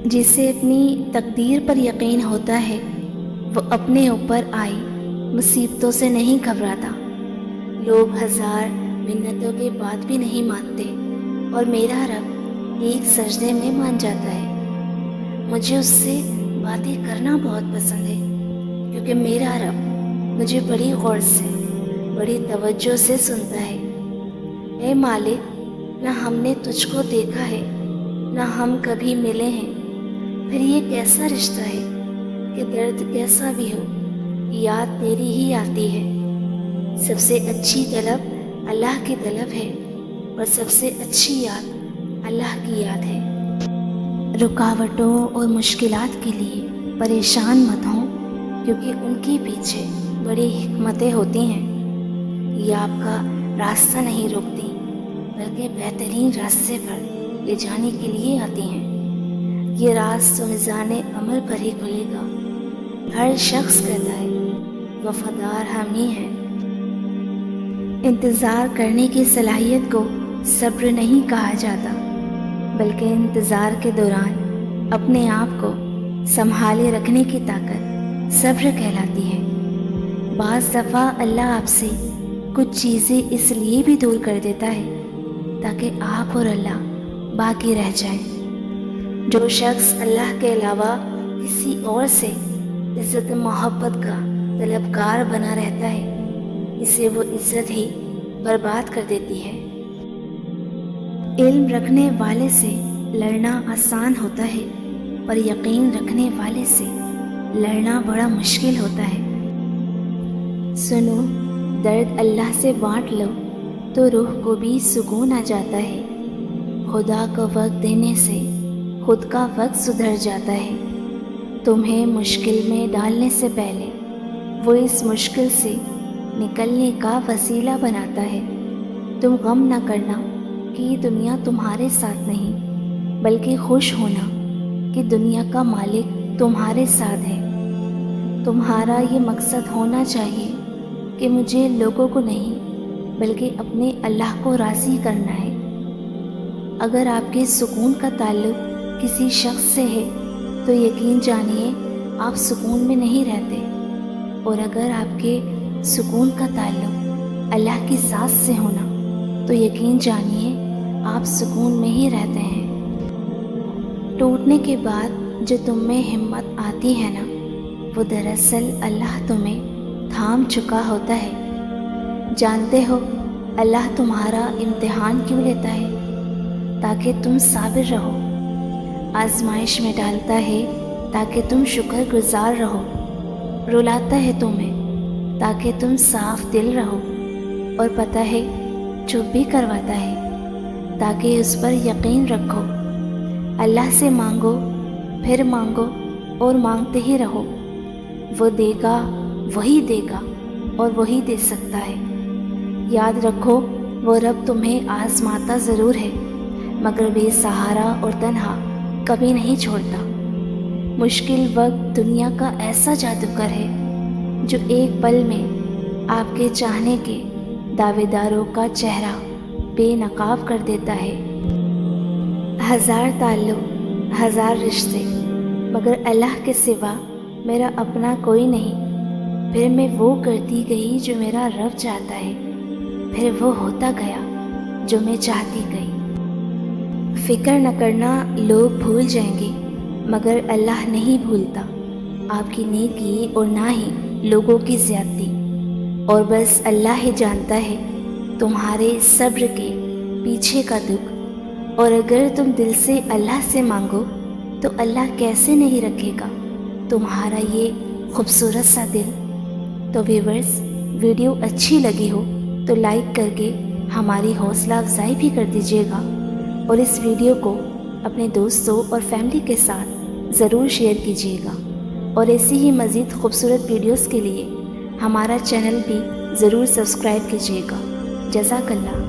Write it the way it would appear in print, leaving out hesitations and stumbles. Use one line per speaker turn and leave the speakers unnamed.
جسے اپنی تقدیر پر یقین ہوتا ہے وہ اپنے اوپر آئی مصیبتوں سے نہیں گھبراتا۔ لوگ 1000 منتوں کے بعد بھی نہیں مانتے اور میرا رب ایک سجدے میں مان جاتا ہے۔ مجھے اس سے باتیں کرنا بہت پسند ہے کیونکہ میرا رب مجھے بڑی غور سے بڑی توجہ سے سنتا ہے۔ اے مالک، نہ ہم نے تجھ کو دیکھا ہے نہ ہم کبھی ملے ہیں، پھر یہ کیسا رشتہ ہے کہ درد کیسا بھی ہو یاد تیری ہی آتی ہے۔ سب سے اچھی طلب اللہ کی طلب ہے اور سب سے اچھی یاد اللہ کی یاد ہے۔ رکاوٹوں اور مشکلات کے لیے پریشان مت ہوں کیونکہ ان کے پیچھے بڑی حکمتیں ہوتی ہیں۔ یہ آپ کا راستہ نہیں روکتی بلکہ بہترین راستے پر لے جانے کے لیے آتی ہیں۔ یہ راز تو میزان عمل پر ہی کھلے گا۔ ہر شخص کہتا ہے وفادار ہم ہی ہیں۔ انتظار کرنے کی صلاحیت کو صبر نہیں کہا جاتا بلکہ انتظار کے دوران اپنے آپ کو سنبھالے رکھنے کی طاقت صبر کہلاتی ہے۔ بعض دفعہ اللہ آپ سے کچھ چیزیں اس لیے بھی دور کر دیتا ہے تاکہ آپ اور اللہ باقی رہ جائیں۔ جو شخص اللہ کے علاوہ کسی اور سے عزت و محبت کا طلبگار بنا رہتا ہے اسے وہ عزت ہی برباد کر دیتی ہے۔ علم رکھنے والے سے لڑنا آسان ہوتا ہے پر یقین رکھنے والے سے لڑنا بڑا مشکل ہوتا ہے۔ سنو، درد اللہ سے بانٹ لو تو روح کو بھی سکون آ جاتا ہے۔ خدا کو وقت دینے سے خود کا وقت سدھر جاتا ہے۔ تمہیں مشکل میں ڈالنے سے پہلے وہ اس مشکل سے نکلنے کا وسیلہ بناتا ہے۔ تم غم نہ کرنا کہ دنیا تمہارے ساتھ نہیں، بلکہ خوش ہونا کہ دنیا کا مالک تمہارے ساتھ ہے۔ تمہارا یہ مقصد ہونا چاہیے کہ مجھے لوگوں کو نہیں بلکہ اپنے اللہ کو راضی کرنا ہے۔ اگر آپ کے سکون کا تعلق کسی شخص سے ہے تو یقین جانیے آپ سکون میں نہیں رہتے، اور اگر آپ کے سکون کا تعلق اللہ کی ذات سے ہونا تو یقین جانیے آپ سکون میں ہی رہتے ہیں۔ ٹوٹنے کے بعد جو تم میں ہمت آتی ہے نا، وہ دراصل اللہ تمہیں تھام چکا ہوتا ہے۔ جانتے ہو اللہ تمہارا امتحان کیوں لیتا ہے؟ تاکہ تم صابر رہو۔ آزمائش میں ڈالتا ہے تاکہ تم شکر گزار رہو۔ رلاتا ہے تمہیں تاکہ تم صاف دل رہو، اور پتہ ہے چپ بھی کرواتا ہے تاکہ اس پر یقین رکھو۔ اللہ سے مانگو، پھر مانگو اور مانگتے ہی رہو۔ وہ دے گا، وہی دے گا اور وہی دے سکتا ہے۔ یاد رکھو وہ رب تمہیں آزماتا ضرور ہے مگر بے سہارا اور تنہا کبھی نہیں چھوڑتا۔ مشکل وقت دنیا کا ایسا جادوگر ہے جو ایک پل میں آپ کے چاہنے کے دعوے داروں کا چہرہ بے نقاب کر دیتا ہے۔ 1000 تعلق، 1000 رشتے، مگر اللہ کے سوا میرا اپنا کوئی نہیں۔ پھر میں وہ کرتی گئی جو میرا رب چاہتا ہے، پھر وہ ہوتا گیا جو میں چاہتی گئی۔ فکر نہ کرنا، لوگ بھول جائیں گے مگر اللہ نہیں بھولتا آپ کی نیکی اور نہ ہی لوگوں کی زیادتی، اور بس اللہ ہی جانتا ہے تمہارے صبر کے پیچھے کا دکھ۔ اور اگر تم دل سے اللہ سے مانگو تو اللہ کیسے نہیں رکھے گا تمہارا یہ خوبصورت سا دل۔ تو ویورز، ویڈیو اچھی لگی ہو تو لائک کر کے ہماری حوصلہ افزائی بھی کر دیجیے گا، اور اس ویڈیو کو اپنے دوستوں اور فیملی کے ساتھ ضرور شیئر کیجیے گا، اور ایسی ہی مزید خوبصورت ویڈیوز کے لیے ہمارا چینل بھی ضرور سبسکرائب کیجیے گا۔ جزاک اللہ۔